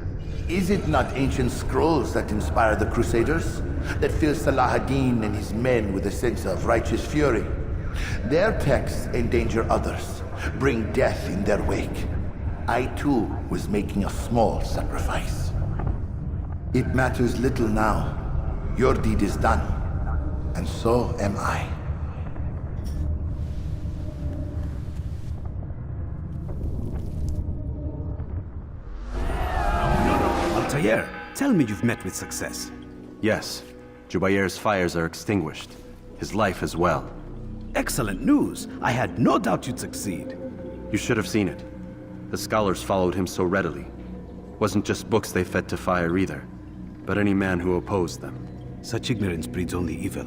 Is it not ancient scrolls that inspire the Crusaders? That fill Salah ad-Din and his men with a sense of righteous fury? Their texts endanger others, bring death in their wake. I too was making a small sacrifice. It matters little now. Your deed is done, and so am I. Altair, tell me you've met with success. Yes. Jubayr's fires are extinguished. His life as well. Excellent news. I had no doubt you'd succeed. You should have seen it. The scholars followed him so readily. Wasn't just books they fed to fire either, but any man who opposed them. Such ignorance breeds only evil.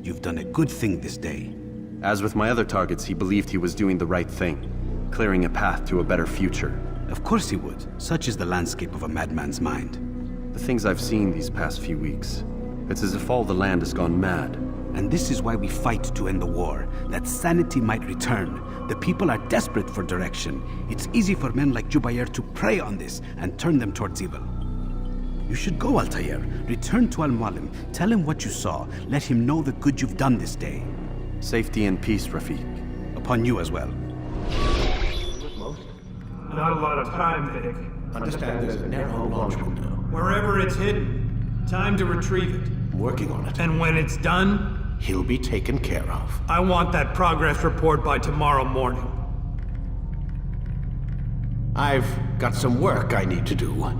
You've done a good thing this day. As with my other targets, he believed he was doing the right thing, clearing a path to a better future. Of course he would. Such is the landscape of a madman's mind. The things I've seen these past few weeks, it's as if all the land has gone mad. And this is why we fight to end the war, that sanity might return. The people are desperate for direction. It's easy for men like Jubayr to prey on this and turn them towards evil. You should go, Altair. Return to Al-Mualim. Tell him what you saw. Let him know the good you've done this day. Safety and peace, Rafiq. Upon you as well. Not a lot of time, Vidic. Understand there's a narrow launch window. Wherever it's hidden, time to retrieve it. I'm working on it. And when it's done, he'll be taken care of. I want that progress report by tomorrow morning. I've got some work I need to do.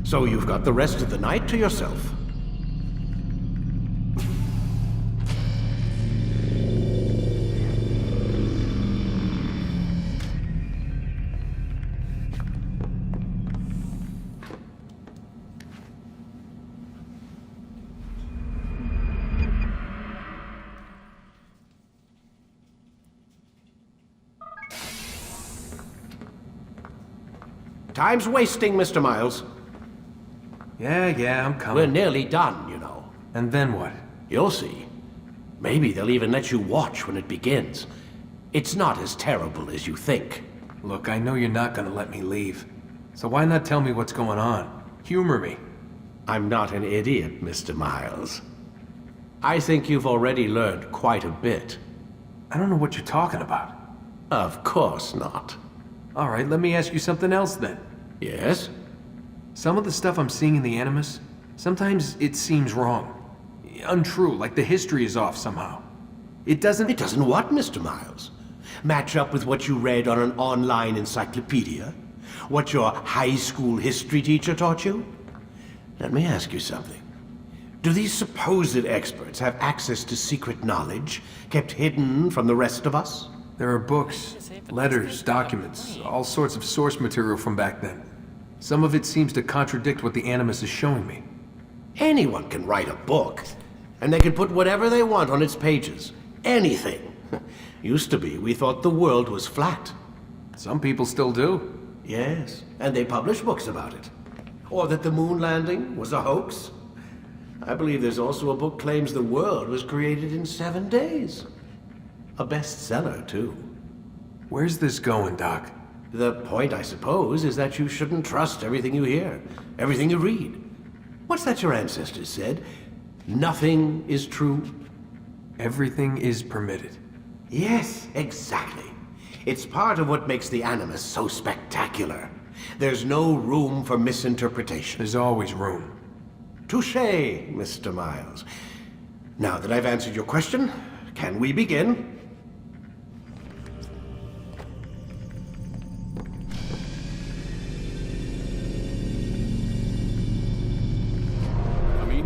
So you've got the rest of the night to yourself. Time's wasting, Mr. Miles. Yeah, I'm coming. We're nearly done, you know. And then what? You'll see. Maybe they'll even let you watch when it begins. It's not as terrible as you think. Look, I know you're not gonna let me leave. So why not tell me what's going on? Humor me. I'm not an idiot, Mr. Miles. I think you've already learned quite a bit. I don't know what you're talking about. Of course not. All right, let me ask you something else then. Yes? Some of the stuff I'm seeing in the Animus, sometimes it seems wrong. Untrue, like the history is off somehow. It doesn't what, Mr. Miles? Match up with what you read on an online encyclopedia? What your high school history teacher taught you? Let me ask you something. Do these supposed experts have access to secret knowledge kept hidden from the rest of us? There are books, letters, documents, all sorts of source material from back then. Some of it seems to contradict what the Animus is showing me. Anyone can write a book, and they can put whatever they want on its pages. Anything. Used to be, we thought the world was flat. Some people still do. Yes, and they publish books about it. Or that the moon landing was a hoax. I believe there's also a book claims the world was created in 7 days. A bestseller, too. Where's this going, Doc? The point, I suppose, is that you shouldn't trust everything you hear, everything you read. What's that your ancestors said? Nothing is true? Everything is permitted. Yes, exactly. It's part of what makes the Animus so spectacular. There's no room for misinterpretation. There's always room. Touché, Mr. Miles. Now that I've answered your question, can we begin?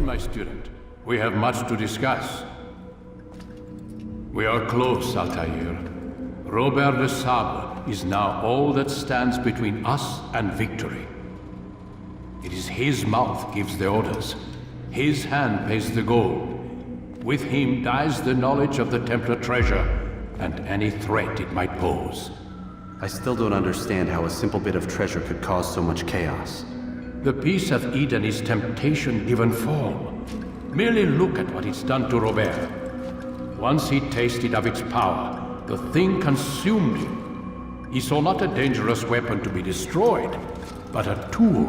my student. We have much to discuss. We are close, Altair. Robert de Sable is now all that stands between us and victory. It is his mouth gives the orders. His hand pays the gold. With him dies the knowledge of the Templar treasure and any threat it might pose. I still don't understand how a simple bit of treasure could cause so much chaos. The Peace of Eden is temptation given form. Merely look at what it's done to Robert. Once he tasted of its power, the thing consumed him. He saw not a dangerous weapon to be destroyed, but a tool.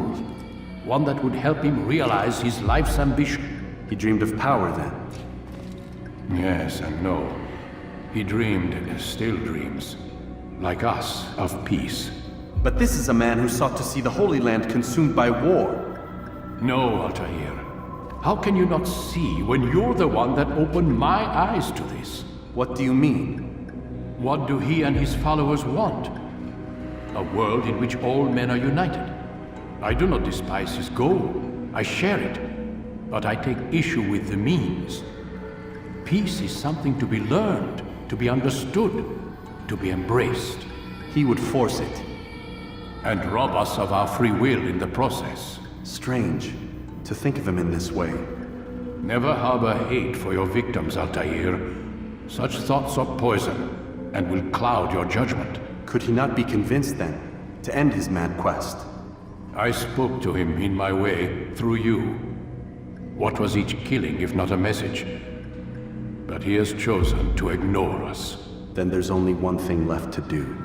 One that would help him realize his life's ambition. He dreamed of power then? Yes and no. He dreamed and still dreams. Like us, of peace. But this is a man who sought to see the Holy Land consumed by war. No, Altair. How can you not see when you're the one that opened my eyes to this? What do you mean? What do he and his followers want? A world in which all men are united. I do not despise his goal. I share it. But I take issue with the means. Peace is something to be learned, to be understood, to be embraced. He would force it. And rob us of our free will in the process. Strange, to think of him in this way. Never harbor hate for your victims, Altair. Such thoughts are poison, and will cloud your judgment. Could he not be convinced, then, to end his mad quest? I spoke to him in my way, through you. What was each killing if not a message? But he has chosen to ignore us. Then there's only one thing left to do.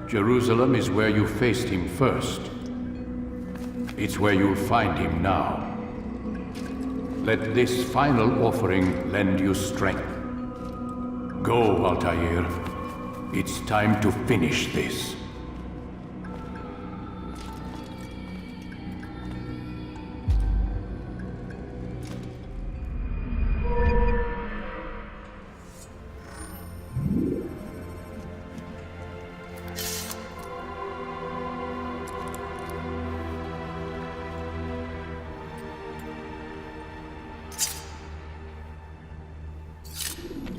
Jerusalem is where you faced him first. It's where you'll find him now. Let this final offering lend you strength. Go, Altair. It's time to finish this.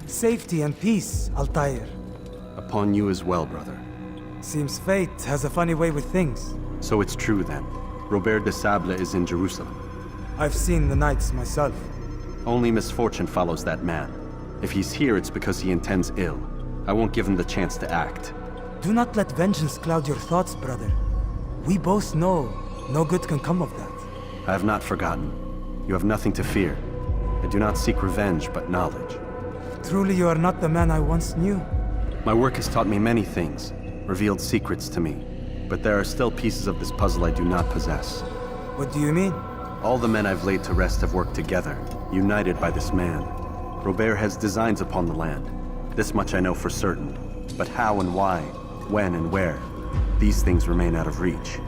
Safety and peace, Altair. Upon you as well, brother. Seems fate has a funny way with things. So it's true then. Robert de Sable is in Jerusalem. I've seen the Knights myself. Only misfortune follows that man. If he's here, it's because he intends ill. I won't give him the chance to act. Do not let vengeance cloud your thoughts, brother. We both know no good can come of that. I have not forgotten. You have nothing to fear. I do not seek revenge, but knowledge. Truly you are not the man I once knew. My work has taught me many things, revealed secrets to me. But there are still pieces of this puzzle I do not possess. What do you mean? All the men I've laid to rest have worked together, united by this man. Robert has designs upon the land. This much I know for certain. But how and why, when and where, these things remain out of reach.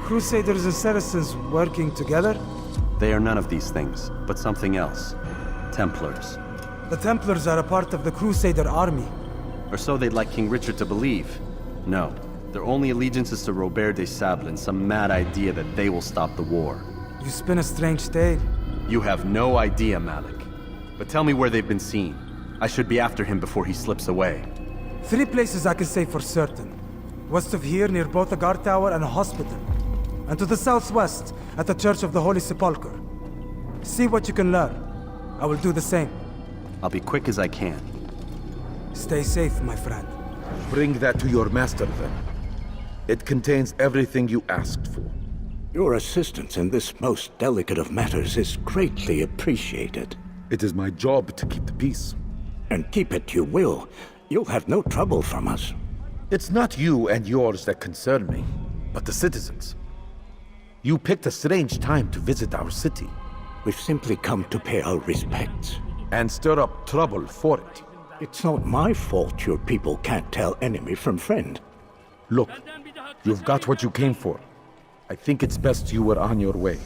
Crusaders and Saracens working together? They are none of these things, but something else. Templars. The Templars are a part of the Crusader army. Or so they'd like King Richard to believe. No, their only allegiance is to Robert de Sable and some mad idea that they will stop the war. You spin a strange tale. You have no idea, Malik. But tell me where they've been seen. I should be after him before he slips away. 3 places I can say for certain. West of here, near both a guard tower and a hospital. And to the southwest, at the Church of the Holy Sepulchre. See what you can learn. I will do the same. I'll be quick as I can. Stay safe, my friend. Bring that to your master, then. It contains everything you asked for. Your assistance in this most delicate of matters is greatly appreciated. It is my job to keep the peace. And keep it you will. You'll have no trouble from us. It's not you and yours that concern me, but the citizens. You picked a strange time to visit our city. We've simply come to pay our respects. And stir up trouble for it. It's not my fault your people can't tell enemy from friend. Look, you've got what you came for. I think it's best you were on your way.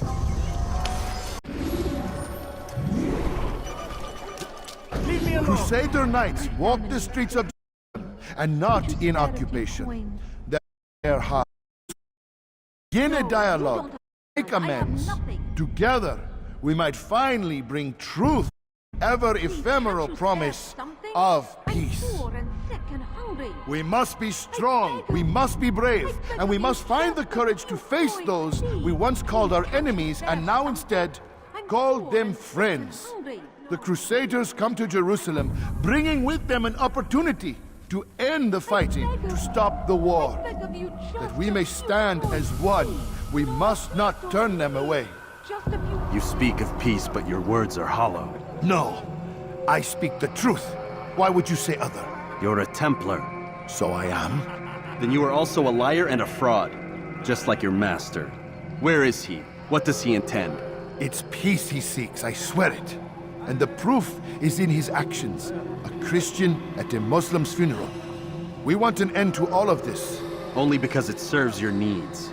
Crusader knights walk the streets of Jerusalem and not in occupation. Their hearts begin a dialogue, make amends. Together, we might finally bring truth, ever ephemeral promise of peace. We must be strong, we must be brave, and we must find the courage to face those we once called our enemies and now instead call them friends. The Crusaders come to Jerusalem, bringing with them an opportunity to end the fighting, to stop the war. That we may stand as one, we must not turn them away. You speak of peace, but your words are hollow. No, I speak the truth. Why would you say other? You're a Templar. So I am? Then you are also a liar and a fraud, just like your master. Where is he? What does he intend? It's peace he seeks, I swear it. And the proof is in his actions. A Christian at a Muslim's funeral. We want an end to all of this. Only because it serves your needs.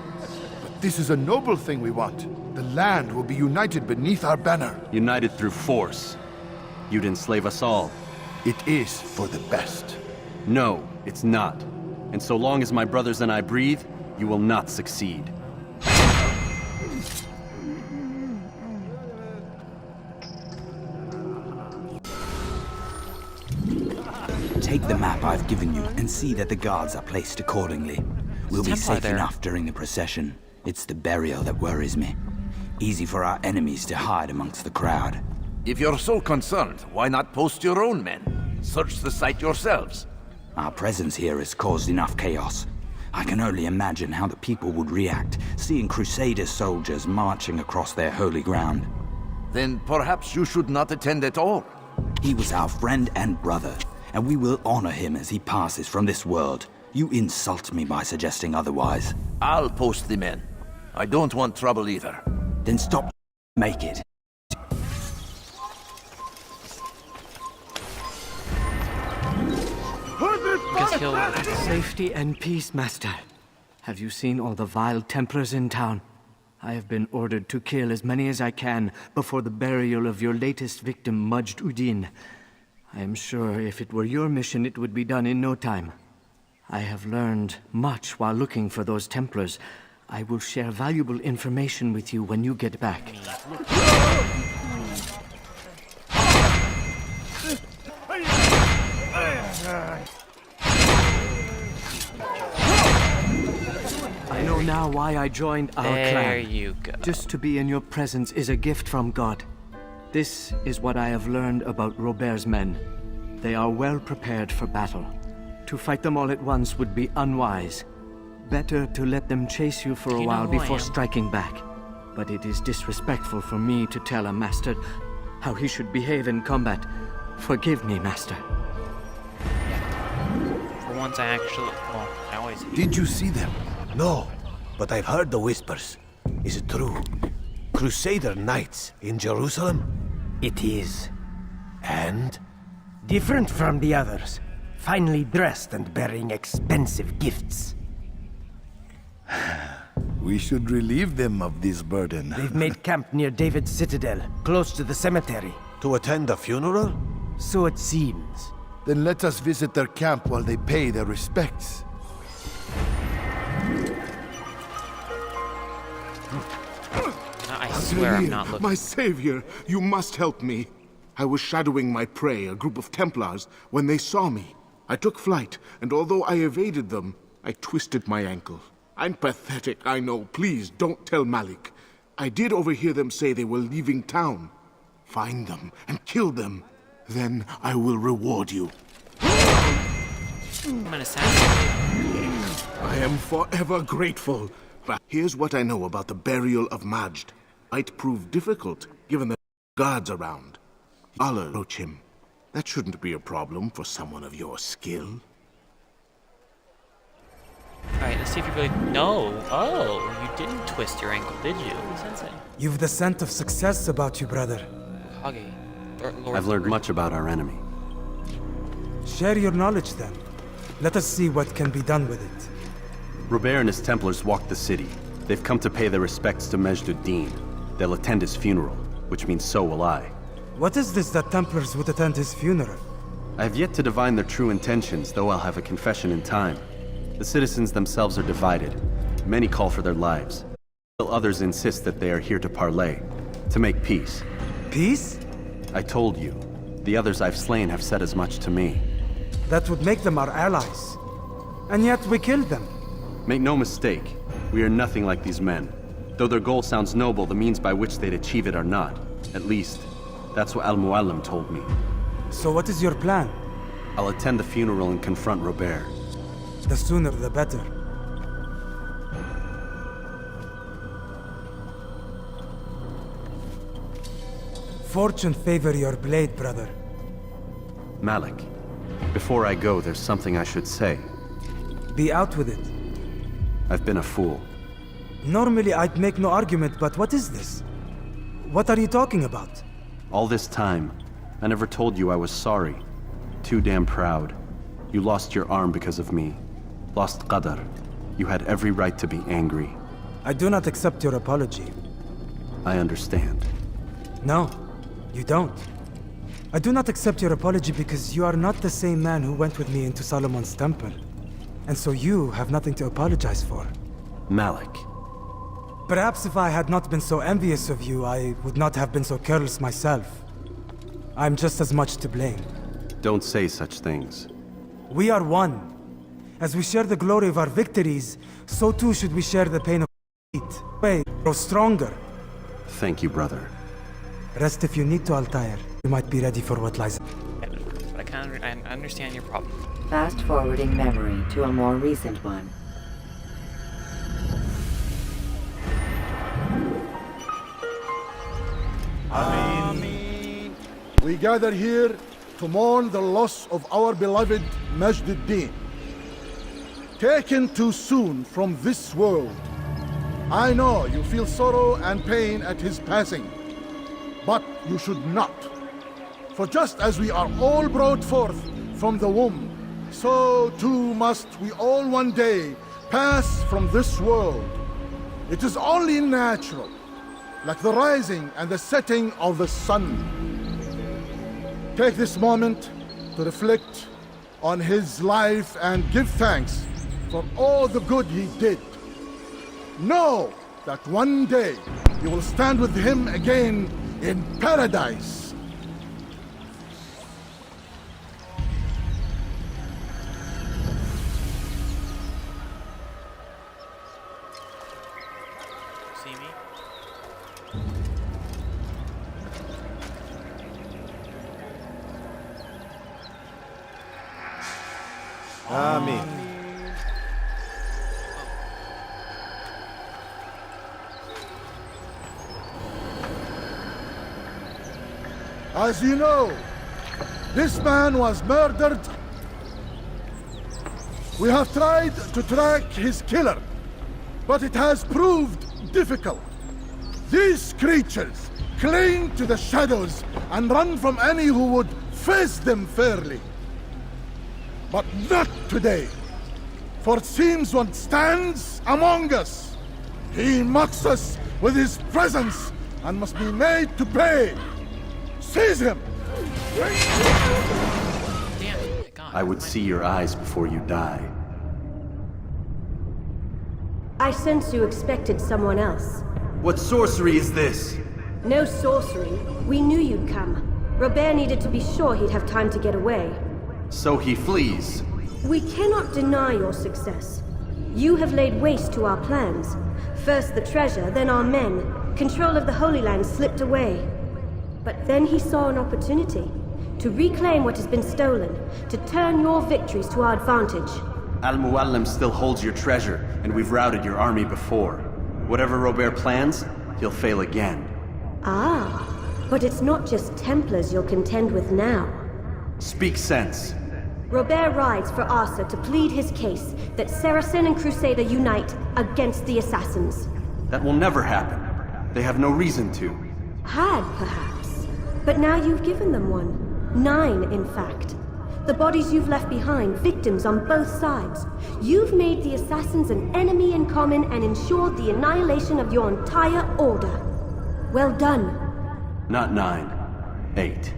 But this is a noble thing we want. The land will be united beneath our banner. United through force. You'd enslave us all. It is for the best. No, it's not. And so long as my brothers and I breathe, you will not succeed. Take the map I've given you and see that the guards are placed accordingly. We'll be safe enough during the procession. It's the burial that worries me. Easy for our enemies to hide amongst the crowd. If you're so concerned, why not post your own men? Search the site yourselves. Our presence here has caused enough chaos. I can only imagine how the people would react, seeing Crusader soldiers marching across their holy ground. Then perhaps you should not attend at all. He was our friend and brother, and we will honor him as he passes from this world. You insult me by suggesting otherwise. I'll post the men. I don't want trouble either. Then stop. Make it. Safety and peace, Master. Have you seen all the vile Templars in town? I have been ordered to kill as many as I can before the burial of your latest victim, Majd Uddin. I am sure if it were your mission, it would be done in no time. I have learned much while looking for those Templars. I will share valuable information with you when you get back. I know now why I joined our clan. There you go. Just to be in your presence is a gift from God. This is what I have learned about Robert's men. They are well prepared for battle. To fight them all at once would be unwise. Better to let them chase you for a while before striking back. But it is disrespectful for me to tell a master how he should behave in combat. Forgive me, Master. For once I actually... Well, I always... Did you see them? No, but I've heard the whispers. Is it true? Crusader knights in Jerusalem? It is. And? Different from the others. Finely dressed and bearing expensive gifts. We should relieve them of this burden. They've made camp near David's citadel, close to the cemetery. To attend a funeral? So it seems. Then let us visit their camp while they pay their respects. I swear I'm not looking. My savior, you must help me. I was shadowing my prey, a group of Templars, when they saw me. I took flight, and although I evaded them, I twisted my ankle. I'm pathetic, I know. Please, don't tell Malik. I did overhear them say they were leaving town. Find them and kill them. Then I will reward you. I'm an assassin. I am forever grateful. But here's what I know about the burial of Majd. Might prove difficult, given the guards around. I'll approach him. That shouldn't be a problem for someone of your skill. Alright, let's see if you really... No! Oh, you didn't twist your ankle, did you, Sensei? You've the scent of success about you, brother. Hagi. I've learned much about our enemy. Share your knowledge then. Let us see what can be done with it. Robert and his Templars walked the city. They've come to pay their respects to Majd Uddin. They'll attend his funeral, which means so will I. What is this that Templars would attend his funeral? I have yet to divine their true intentions, though I'll have a confession in time. The citizens themselves are divided. Many call for their lives, while others insist that they are here to parley, To make peace. Peace? I told you. The others I've slain have said as much to me. That would make them our allies. And yet we killed them. Make no mistake, we are nothing like these men. Though their goal sounds noble, the means by which they'd achieve it are not. At least, that's what Al-Mualim told me. So what is your plan? I'll attend the funeral and confront Robert. The sooner the better. Fortune favor your blade, brother. Malik, before I go, there's something I should say. Be out with it. I've been a fool. Normally I'd make no argument, but what is this? What are you talking about? All this time, I never told you I was sorry. Too damn proud. You lost your arm because of me. Lost Qadar. You had every right to be angry. I do not accept your apology. I understand. No, you don't. I do not accept your apology because you are not the same man who went with me into Solomon's temple. And so you have nothing to apologize for. Malik. Perhaps if I had not been so envious of you, I would not have been so careless myself. I'm just as much to blame. Don't say such things. We are one. As we share the glory of our victories, so too should we share the pain of defeat. Wait, grow stronger. Thank you, brother. Rest if you need to, Altair. You might be ready for what lies. But I understand your problem. Fast forwarding memory to a more recent one. We gather here to mourn the loss of our beloved Majd ad-Din. Taken too soon from this world. I know you feel sorrow and pain at his passing, but you should not. For just as we are all brought forth from the womb, so too must we all one day pass from this world. It is only natural, like the rising and the setting of the sun. Take this moment to reflect on his life and give thanks for all the good he did. Know that one day you will stand with him again in paradise. See me? Amen. As you know, this man was murdered. We have tried to track his killer, but it has proved difficult. These creatures cling to the shadows and run from any who would face them fairly. But not today, for it seems one stands among us. He mocks us with his presence and must be made to pay. Seize him! I would see your eyes before you die. I sense you expected someone else. What sorcery is this? No sorcery. We knew you'd come. Robert needed to be sure he'd have time to get away. So he flees. We cannot deny your success. You have laid waste to our plans. First the treasure, then our men. Control of the Holy Land slipped away. But then he saw an opportunity to reclaim what has been stolen, to turn your victories to our advantage. Al-Mualim still holds your treasure, and we've routed your army before. Whatever Robert plans, he'll fail again. Ah, but it's not just Templars you'll contend with now. Speak sense. Robert rides for Asa to plead his case that Saracen and Crusader unite against the Assassins. That will never happen. They have no reason to. Had, perhaps. But now you've given them one. 9, in fact. The bodies you've left behind, victims on both sides. You've made the Assassins an enemy in common and ensured the annihilation of your entire order. Well done. Not 9. 8.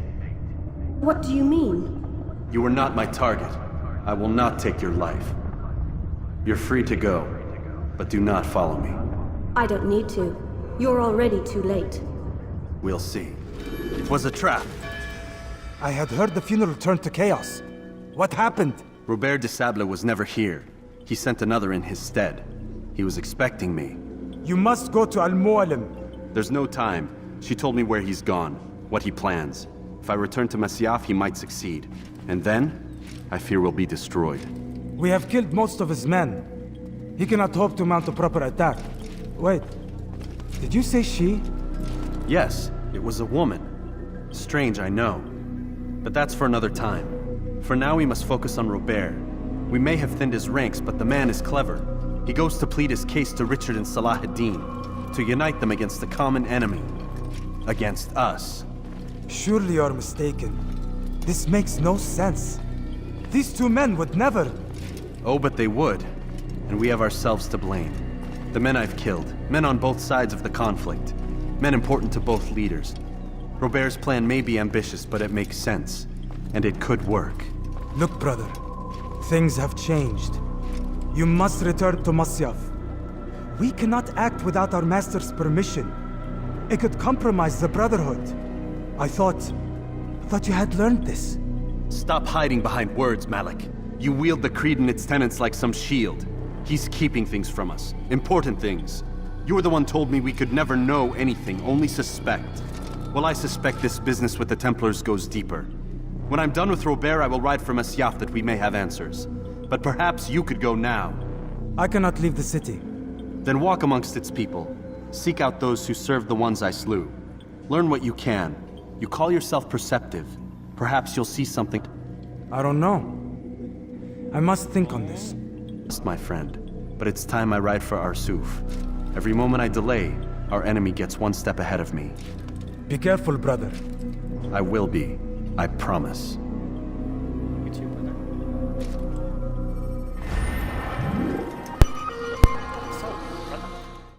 What do you mean? You are not my target. I will not take your life. You're free to go, but do not follow me. I don't need to. You're already too late. We'll see. It was a trap. I had heard the funeral turned to chaos. What happened? Robert de Sable was never here. He sent another in his stead. He was expecting me. You must go to Al-Mualim. There's no time. She told me where he's gone, what he plans. If I return to Masyaf, he might succeed. And then, I fear we'll be destroyed. We have killed most of his men. He cannot hope to mount a proper attack. Wait, did you say she? Yes, it was a woman. Strange, I know. But that's for another time. For now, we must focus on Robert. We may have thinned his ranks, but the man is clever. He goes to plead his case to Richard and Salah ad-Din, to unite them against the common enemy. Against us. Surely you're mistaken. This makes no sense. These two men would never... Oh, but they would. And we have ourselves to blame. The men I've killed, men on both sides of the conflict. Men important to both leaders. Robert's plan may be ambitious, but it makes sense. And it could work. Look, brother. Things have changed. You must return to Masyaf. We cannot act without our master's permission. It could compromise the Brotherhood. I thought you had learned this. Stop hiding behind words, Malik. You wield the creed and its tenets like some shield. He's keeping things from us. Important things. You were the one told me we could never know anything, only suspect. Well, I suspect this business with the Templars goes deeper. When I'm done with Robert, I will ride for Masyaf that we may have answers. But perhaps you could go now. I cannot leave the city. Then walk amongst its people. Seek out those who served the ones I slew. Learn what you can. You call yourself perceptive. Perhaps you'll see something. I don't know. I must think on this. My friend. But it's time I ride for Arsuf. Every moment I delay, our enemy gets one step ahead of me. Be careful, brother. I will be. I promise.